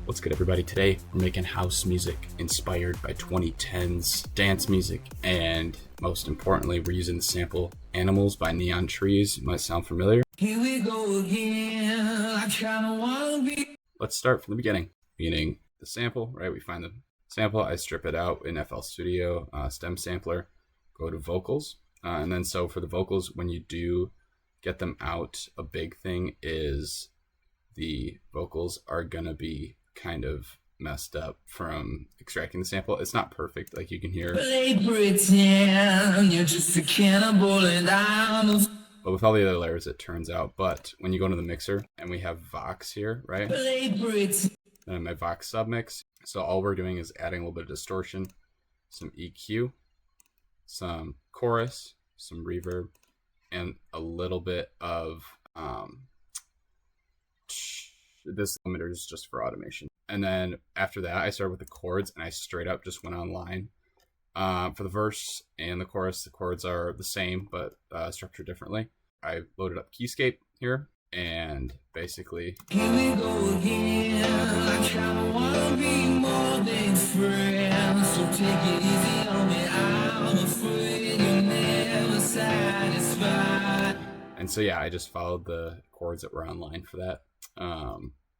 What's good, everybody? Today we're making house music inspired by 2010's dance music, and most importantly, we're using the sample Animals by Neon Trees. It might sound familiar. Here we go again. I kinda wanna be. Let's start from the beginning. Meaning the sample, right? We find the sample, I strip it out in FL Studio, stem sampler, go to vocals. And then so for the vocals, when you do get them out, a big thing is the vocals are gonna be kind of messed up from extracting the sample. It's not perfect, like you can hear. Play pretend you're just a cannibal and I'm. But with all the other layers, it turns out. But when you go into the mixer and we have Vox here, right? Play pretend. Then my Vox submix. So all we're doing is adding a little bit of distortion, some EQ, some chorus, some reverb, and a little bit of this limiter is just for automation. And then after that, I started with the chords, and I straight up just went online. For the verse and the chords are the same, but structured differently. I loaded up Keyscape here, and basically, Here we go again. I kinda wanna be more than friends. So take it easy on me. I'm afraid you're never satisfied. and so yeah, I just followed the chords that were online for that.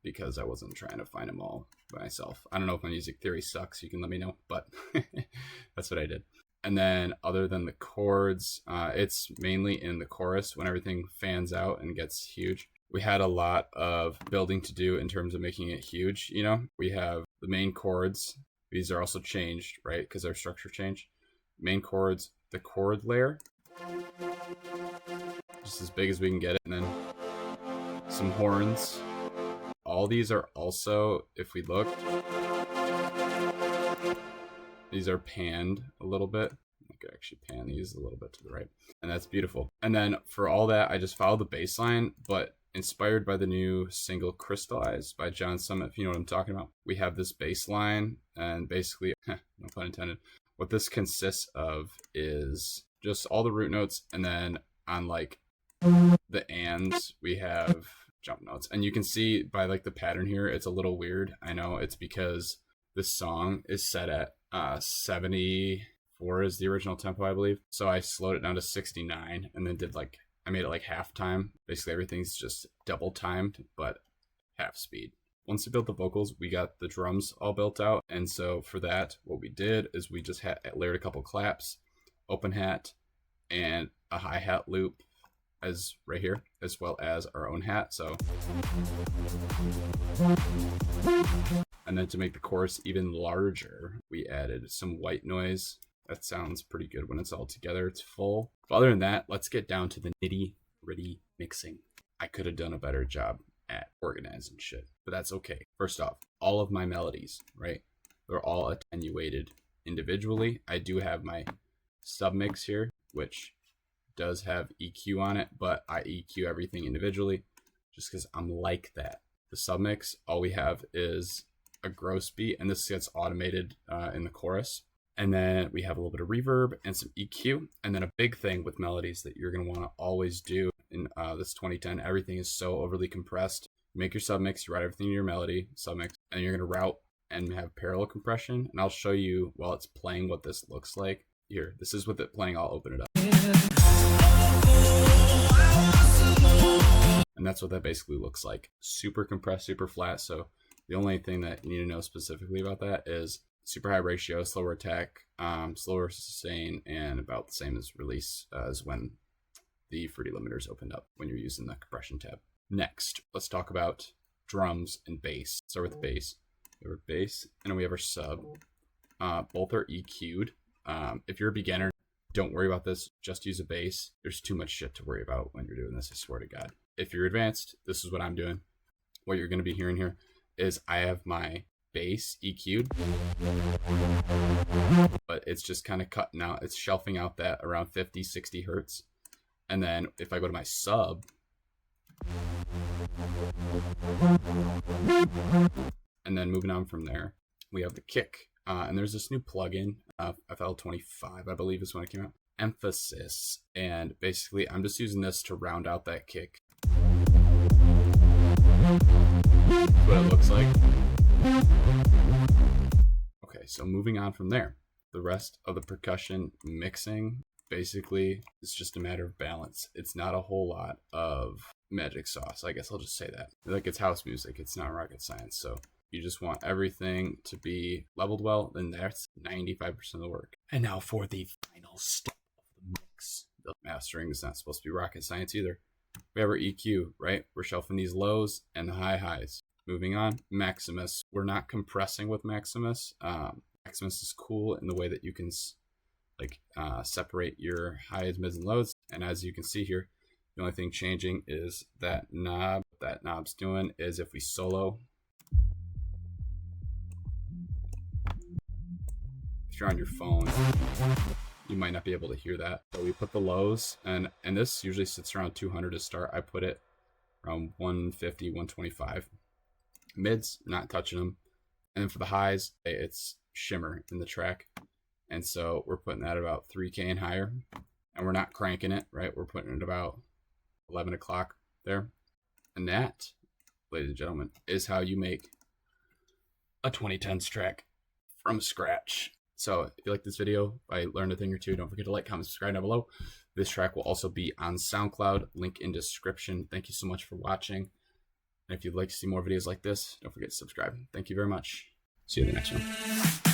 Because I wasn't trying to find them all by myself. I don't know if my music theory sucks, you can let me know, but that's what I did. And then other than the chords, it's mainly in the chorus when everything fans out and gets huge. We had a lot of building to do in terms of making it huge. You know, we have the main chords. These are also changed, right? Because our structure changed. Main chords, the chord layer, just as big as we can get it. And then some horns. All these are also, if we look, these are panned a little bit. I could actually pan these a little bit to the right, and that's beautiful. And then for all that, I just followed the bass line, but inspired by the new single Crystallize by John Summit, if you know what I'm talking about. We have this bass line, and basically, no pun intended, what this consists of is just all the root notes, and then on like the ands, we have jump notes. And you can see by like the pattern here, it's a little weird. I know it's because this song is set at 74 is the original tempo, I believe. So I slowed it down to 69 and then did like, I made it like half time. Basically everything's just double timed, but half speed. Once we built the vocals, we got the drums all built out. And so for that, what we did is we just layered a couple claps, open hat, and a hi-hat loop as right here, as well as our own hat. So, and then to make the chorus even larger, we added some white noise. That sounds pretty good when it's all together. It's full. But other than that, let's get down to the nitty-gritty mixing. I could have done a better job at organizing shit, but that's okay. First off, all of my melodies, right? They're all attenuated individually. I do have my submix here, which does have EQ on it, but I EQ everything individually just because I'm like that. The submix, all we have is a gross beat, and this gets automated in the chorus. And then we have a little bit of reverb and some EQ. And then a big thing with melodies that you're going to want to always do in this 2010, everything is so overly compressed. You make your submix, you write everything in your melody, submix, and you're going to route and have parallel compression. And I'll show you while it's playing what this looks like. Here, this is with it playing. I'll open it up. And that's what that basically looks like. Super compressed, super flat. So the only thing that you need to know specifically about that is super high ratio, slower attack, slower sustain, and about the same as release as when the Fruity limiters opened up when you're using the compression tab. Next, let's talk about drums and bass. Start with the bass. We have our bass, and then we have our sub. Both are EQ'd. If you're a beginner, don't worry about this. Just use a bass. There's too much shit to worry about when you're doing this, I swear to God. If you're advanced, this is what I'm doing. What you're going to be hearing here is I have my bass EQ'd, but it's just kind of cutting out. It's shelving out that around 50, 60 hertz. And then if I go to my sub, and then moving on from there, we have the kick. And there's this new plugin, FL25, I believe is when it came out. Emphasis. And basically, I'm just using this to round out that kick. What it looks like. so moving on from there, the rest of the percussion mixing basically is just a matter of balance. It's not a whole lot of magic sauce. I guess I'll just say that. Like, it's house music, it's not rocket science. So you just want everything to be leveled well, then that's 95% of the work. And now for the final step of the mix. The mastering is not supposed to be rocket science either. We have our EQ, right? We're shelving these lows and the high highs. Moving on, Maximus. We're not compressing with Maximus. Maximus is cool in the way that you can separate your highs, mids, and lows. And as you can see here, the only thing changing is that knob. What that knob's doing is if we solo, if you're on your phone, you might not be able to hear that. So we put the lows, and this usually sits around 200 to start. I put it around 150, 125. Mids, not touching them. And then for the highs, it's shimmer in the track. And so we're putting that about 3K and higher. And we're not cranking it, right? We're putting it about 11 o'clock there. And that, ladies and gentlemen, is how you make a 2010's track from scratch. So if you like this video, I learned a thing or two, don't forget to like, comment, subscribe down below. This track will also be on SoundCloud, link in description. Thank you so much for watching. And if you'd like to see more videos like this, don't forget to subscribe. Thank you very much. See you in the next one.